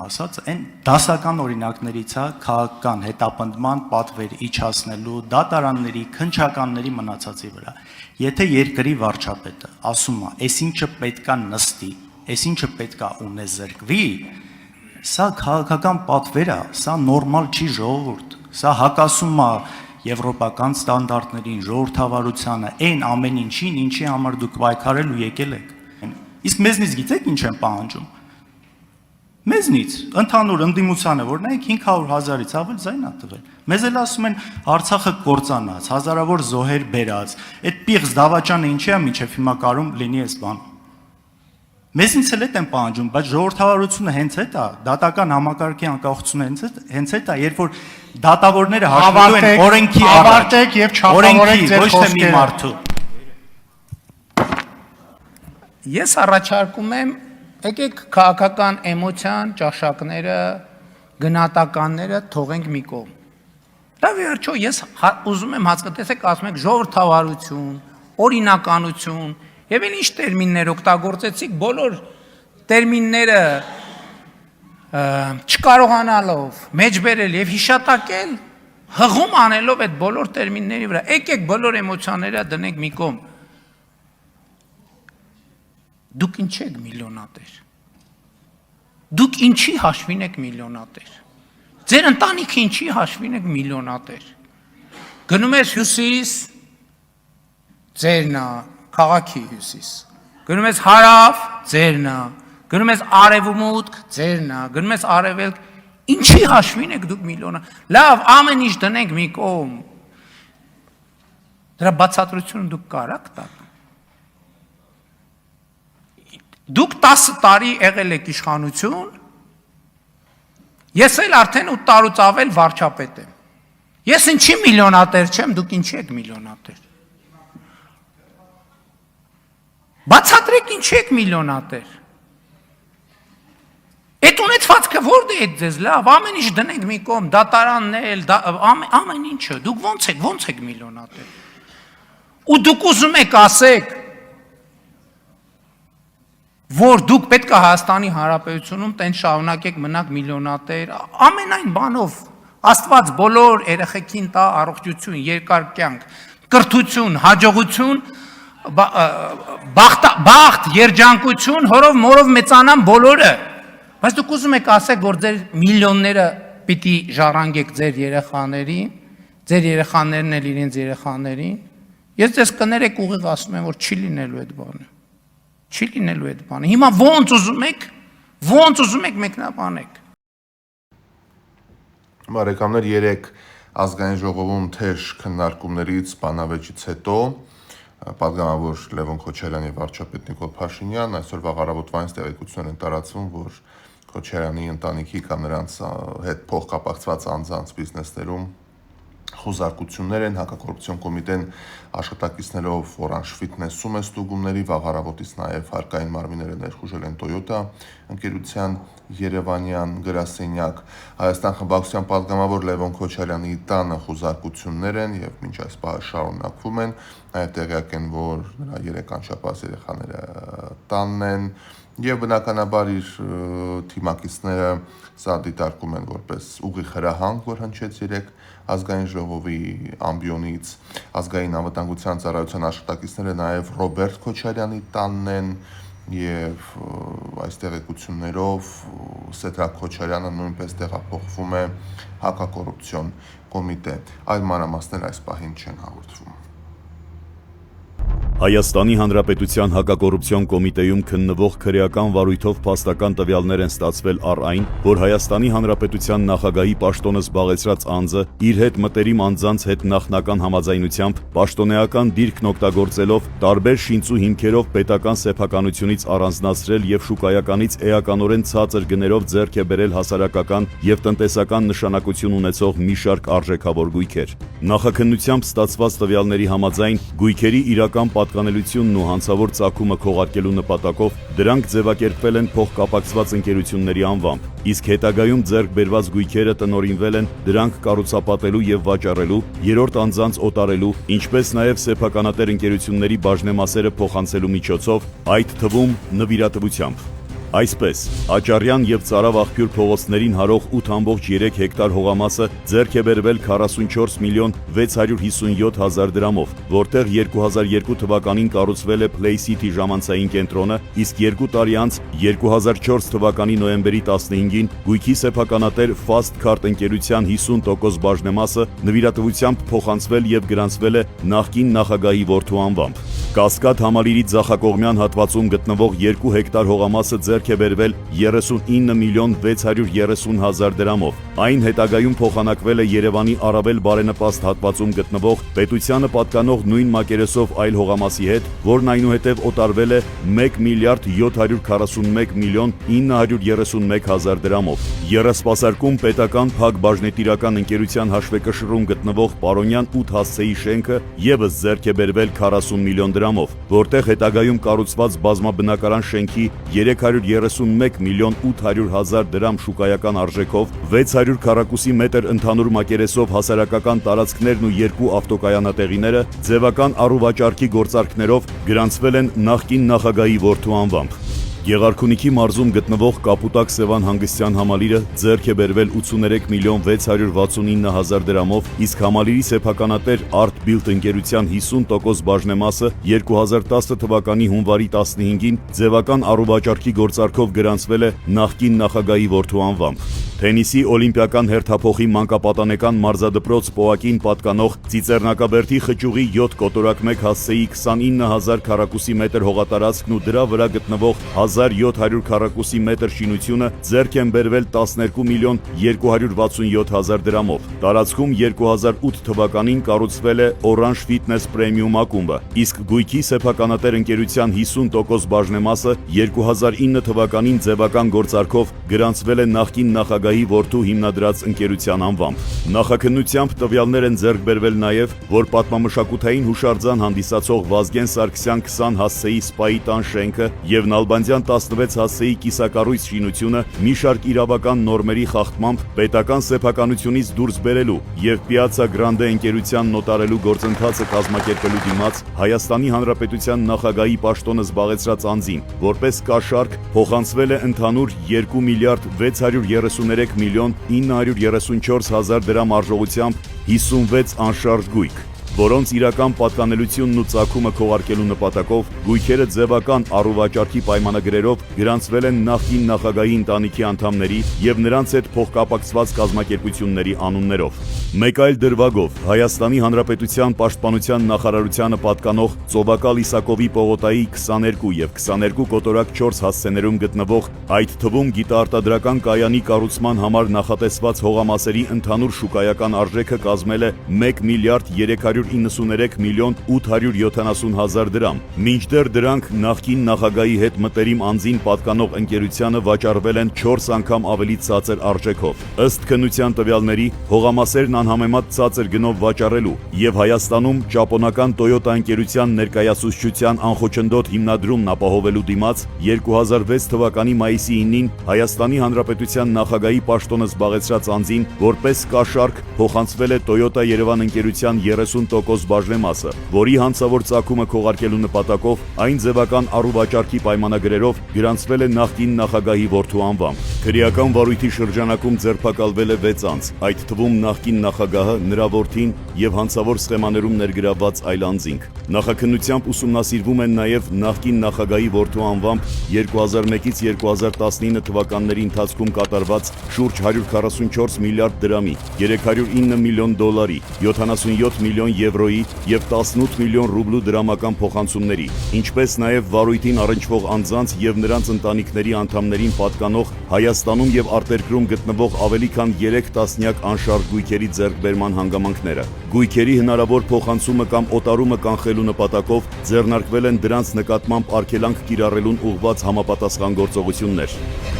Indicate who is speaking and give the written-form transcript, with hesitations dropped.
Speaker 1: ասած, այն դասական օրինակներից է քաղաքական հետապնդման պատվեր իջացնելու դատարանների, քննչականների մնացածի վրա։ Եթե երկրի վարչապետը ասում է, այսինչը պետքա նստի, այսինչը պետքա ունեզրկվի, սա քաղաքական պատվեր է, սա նորմալ չի ժողովուրդ, սա հակասում է եվրոպական ստանդարտներին, ժողովրդավարությանը, այն ամեն ինչին, ինչի համար դուք պայքարել ու եկել եք։ Իսկ մեզնից գիտեք ինչ են պահանջում։ Մեզնից ընդհանուր ընդդիմությանը, որ նայեք 500,000-ից ավել ձայն է տվել։ Մեզ էլ ասում են Արցախը կործանած, հազարավոր զոհեր բերած, այդ պիղծ դավաճանը ինչի է մինչև հիմա կարում լինի այս բան։ Մեզնից էլ այդ են պահանջում, բայց ժողովրդավարությունը հենց այդ է, դատական համակարգի անկախությունը հենց այդ է, երբ որ դատավորները հաշվելու են օրենքի
Speaker 2: ավարտեք եւ չափավորեք ձեր
Speaker 1: ոչ թե մի մարդու։
Speaker 3: Ես առաջարկում եմ եկեք քաղաքական էմոցիան, ճաշակները, գնահատականները թողենք մի կողմ։ Դա վերջո ես ուզում եմ հասկացեք, ասում եք ժողովրդավարություն, օրինականություն, եւ ինչ տերմիններ օգտագործեցիք, բոլոր տերմինները չկարողանալով մեջբերել եւ հիշատակել, հղում անելով այդ բոլոր տերմինների վրա։ Եկեք բոլոր էմոցիաները դնենք մի կողմ։ Դուք ինչ եք միլիոնատեր։ Դուք ինչի հաշվին եք միլիոնատեր։ Ձեր ընտանիքը ինչի հաշվին եք միլիոնատեր։ Գնում ես հյուսիս, ձերն է, քաղաքի հյուսիս։ Գնում ես հարավ, ձերն է։ Գնում ես արևմուտք, ձերն է։ Գնում ես արևելք, ինչի հաշվին եք դուք միլիոնա։ Լավ, ամեն ինչ դնենք մի կողմ։ Դրա բացատրությունը դուք կարաք տաք։ Դուք 10 տարի եղել եք իշխանություն, ես էլ արդեն 8 տարուց ավել վարչապետ եմ։ Ես ինչի միլիոնատեր չեմ, դուք ինչի եք միլիոնատեր։ Բացատրեք ինչի եք միլիոնատեր։ Այդ ունեցվածքը որտե է ձեզ, լավ, ամեն ինչ դնենք մի կողմ, դատարաններ, ամեն ինչը, դուք ոնց եք միլիոնատեր։ Ու դուք ուզում եք ասեք, որ դուք պետք է Հայաստանի Հանրապետությունում տեն շարունակեք մնաք միլիոնատեր, ամենայն բանով Աստված բոլոր երեխեքին տա առողջություն, երկար կյանք, կրթություն, հաջողություն, բախտ, երջանկություն, հորով մորով մեծանան բոլորը։ Բայց դուք ուզում եք ասեք, որ ձեր միլիոնները պիտի ժառանգեք ձեր երեխաներին, ձեր երեխաներն էլ իրենց երեխաներին։ Ես ձեզ կներեք ուղիղ ասում եմ, որ չի լինելու այդ բանը։ Չի լինելու այդ բանը։ Հիմա ոնց ուզում եք մեկնաբանեք։
Speaker 4: Բարեկամներ, 3 ազգային ժողովում թեժ քննարկումներից բանավեճից հետո պատգամավոր Լևոն Քոչարյան եւ վարչապետ Նիկոլ Փաշինյան այսօր վաղարավոտվանից տեղեկություններ են տարածվում, որ Քոչարյանի ընտանիքի կամ նրանց հետ փոխկապակցված անձանց բիզնեսներում խոզարկություններ են, հակակոռուպցիոն կոմիտեն աշխատակիցներով Orange Fitness-ում է ստուգումների, վաղարավոտից նաև հարկային մարմինները ներխուժել են Toyota ընկերության Երևանյան գրասենյակ։ Հայաստան խմբակցության պատգամավոր Լևոն Քոչարյանի տանը խոզարկություններ են եւ մինչ այս պահը շարունակվում են, նաև տեղյակ են, որ նրա 3 անչափահաս երեխաները տանն են եւ բնականաբար իր թիմակիցները սա դիտարկում են որպես ուղիղ հրահանգ, որ հնչեց 3 ազգային ժողովի ամբիոնից ազգային անվտանգության ծառայության աշխատակիցները նաև Ռոբերտ Քոչարյանի տանն են եւ այս տեղեկություններով Սեդրակ Քոչարյանը նույնպես տեղափոխվում է հակակոռուպցիոն կոմիտե։ Այլ մանրամասներ այս պահին չեն հաղորդվում։
Speaker 5: Հայաստանի Հանրապետության հակակոռուպցիոն կոմիտեում քննվող քրեական վարույթով փաստական տվյալներ են ստացվել առ այն, որ Հայաստանի Հանրապետության նախագահի պաշտոնը զբաղեցրած անձը իր հետ մտերիմ անձանց հետ նախնական համաձայնությամբ պաշտոնեական դիրքն օգտագործելով տարբեր շինծու հիմքերով պետական սեփականությունից առանձնացրել եւ շուկայականից էականորեն ցածր գներով ձեռք է բերել հասարակական եւ տնտեսական նշանակություն ունեցող մի շարք արժեքավոր գույքեր։ Նախաքննությամբ ստացված տվյալների համաձայն գույքերի իրական պատկանելությունն ու հանցավոր ծագումը քողարկելու նպատակով դրանք ձևակերպվել են փոխկապակցված ընկերությունների անվամբ, իսկ հետագայում ձեռք բերված գույքերը տնօրինվել են դրանք կառուցապատելու եւ վաճառելու, երրորդ անձանց օտարելու, ինչպես նաեւ սեփականատեր ընկերությունների բաժնեմասերը փոխանցելու միջոցով, այդ թվում նվիրատվությամբ։ Այսպես, Աճարյան եւ Ծարավ աղբյուր փողոցներին հարող 8.3 հեկտար հողամասը ձեռք է բերվել 44 միլիոն 657 հազար դրամով, որտեղ 2002 թվականին կառուցվել է Play City ժամանցային կենտրոնը, իսկ 2 տարի անց 2004 թվականի նոյեմբերի 15-ին գույքի սեփականատեր Fast Card ընկերության 50% բաժնեմասը նվիրատվությամբ փոխանցվել եւ գրանցվել է նախկին նախագահի որդու անվամբ։ Կասկադ համալիրի ձախակողմյան հատվածում գտնվող 2 հեկտար հողամասը ձեռք է բերվել 39 միլիոն 630 հազար դրամով։ Այն հետագայում փոխանակվել է Երևանի առավել բարենպաստ հատվածում գտնվող պետությանը պատկանող նույն մակերեսով այլ հողամասի հետ, որն այնուհետև օտարվել է 1 միլիարդ 741 միլիոն 931 հազար դրամով։ Եռասպասարկում պետական փակ բաժնետիրական ընկերության հաշվեկշռում գտնվող Պարոնյան 8 հասցեի շենքը ևս ձեռք է բերվել 40 միլիոն դրամով, որտեղ հետագայում կառուցված բազմաբնակարան շենքի 331 միլիոն 800 հազար դրամ շուկայական արժեքով 600 քառակուսի մետր ընդհանուր մակերեսով հասարակական տարածքներն ու 2 ավտոկայանատեղիները ձևական առուվաճառքի գործարքներով գրանցվել են նախկին նախագահի որդու անվամբ։ Գեղարքունիքի մարզում գտնվող Կապուտակ Սևան հանգստյան համալիրը ձեռք է բերվել 83 միլիոն 669 հազար դրամով, իսկ համալիրի սեփականատեր Art Build ընկերության 50% բաժնեմասը 2010 թվականի հունվարի 15-ին ձևական առուվաճառքի գործարքով գրանցվել է նախկին նախագահի որդու անվամբ։ Թենիսի օլիմպիական հերթափոխի մանկապատանեկան մարզադպրոց Պոակին պատկանող Ծիծեռնակաբերդի խճուղի 7 կոտորակ 1 հասցեի 29000 քառակուսի մետր հողատարածքն ու դրա վրա գտնվող 1700 քառակուսի մետր շինությունը ձեռք են բերվել 12 միլիոն 267 հազար դրամով։ Տարածքում 2008 թվականին կառուցվել է Orange Fitness Premium ակումբը, իսկ գույքի սեփականատեր ընկերության 50% բաժնեմասը 2009 թվականին ձևական գործարքով գրանցվել է նախկին նախագահի որդու հիմնադրած ընկերության անվամբ։ Նախաքննությամբ տվյալներ են ձեռք բերվել նաև, որ պատմամշակութային հուշարձան հանդիսացող Վազգեն Սարգսյան 20 հասցեի սպայի տան շենքը եւ Նալբանդյան 16 հասցեի կիսակառույց շինությունը մի շարք իրավական նորմերի խախտմամբ պետական սեփականությունից դուրս բերելու եւ Piazza Grande ընկերության նոտարելու գործընթացը կազմակերպելու դիմաց Հայաստանի Հանրապետության նախագահի պաշտոնը զբաղեցրած անձին, որպես կաշառք փոխանցվել է ընդհանուր 2 միլիարդ 633 միլիոն 934 հազար դրամ արժողությամբ 56 անշարժ գույք, որոնց իրական պատկանելությունն ու ծագումը քողարկելու նպատակով գույքերը ձևական առուվաճառքի պայմանագրերով գրանցվել են նախկին նախագահի ընտանիքի անդամների եւ նրանց հետ փոխկապակցված կազմակերպությունների անուններով։ Մեկ այլ դրվագով Հայաստանի Հանրապետության Պաշտպանության նախարարությանը պատկանող Ծովակալ Իսակովի պողոտայի 22 եւ 22 կոտորակ 4 հասցեներում գտնվող, այդ թվում գիտաարտադրական կայանի կառուցման համար նախատեսված հողամասերի ընդհանուր շուկայական արժեքը կազմել է 1 միլիարդ 393 միլիոն 870 հազար դրամ, մինչդեռ դրանք նախկին նախագահի հետ մտերիմ անձին պատկանող ընկերությանը վաճառվել են 4 անգամ ավելի ցածր արժեքով։ Ըստ քննության տվյալների, հողամասերն անհամեմատ ցածր գնով վաճառելու եւ Հայաստանում ճապոնական Toyota ընկերության ներկայացուցչության անխոչնդոտ հիմնադրումն ապահովելու դիմաց 2006 թվականի մայիսի 9-ին Հայաստանի Հանրապետության նախագահի պաշտոնը զբաղեցրած անձին որպես կաշառք փոխանցվել է Toyota Երևան ընկերության 30% բաժնեմասը, որի հանցավոր ծագումը քողարկելու նպատակով այն ձևական առուվաճառքի պայմանագրերով գրանցվել է նախկին նախագահի որդու անվամբ։ Քրեական վարույթի շրջանակում ձերբակալվել է 6 անձ, այդ թվում նախկին նախագահը, նրա որդին եւ հանցավոր սխեմաներում ներգրավված այլ անձինք։ Նախաքննությամբ ուսումնասիրվում են նաև նախկին նախագահի որդու անվամբ 2001-ից 2019 թվականների ընթացքում կատարված շուրջ 144 միլիարդ դրամի, 309 միլիոն դոլարի, 77 միլիոն եվրոյի եւ 18 միլիոն ռուբլու դրամական փոխանցումների, ինչպես նաև վարույթին առնչվող անձանց եւ նրանց ընտանիքների անդամներին պատկանող Հայաստանում եւ արտերկրում գտնվող ավելի քան 3 տասնյակ անշարժ գույքերի ձեռքբերման հանգամանքները։ Գույքերի հնարավոր փոխանցումը կամ օտարումը կանխելու նպատակով ձեռնարկվել են դրանց նկատմամբ արգելանք կիրառելուն ուղղված համապատասխան գործողություններ։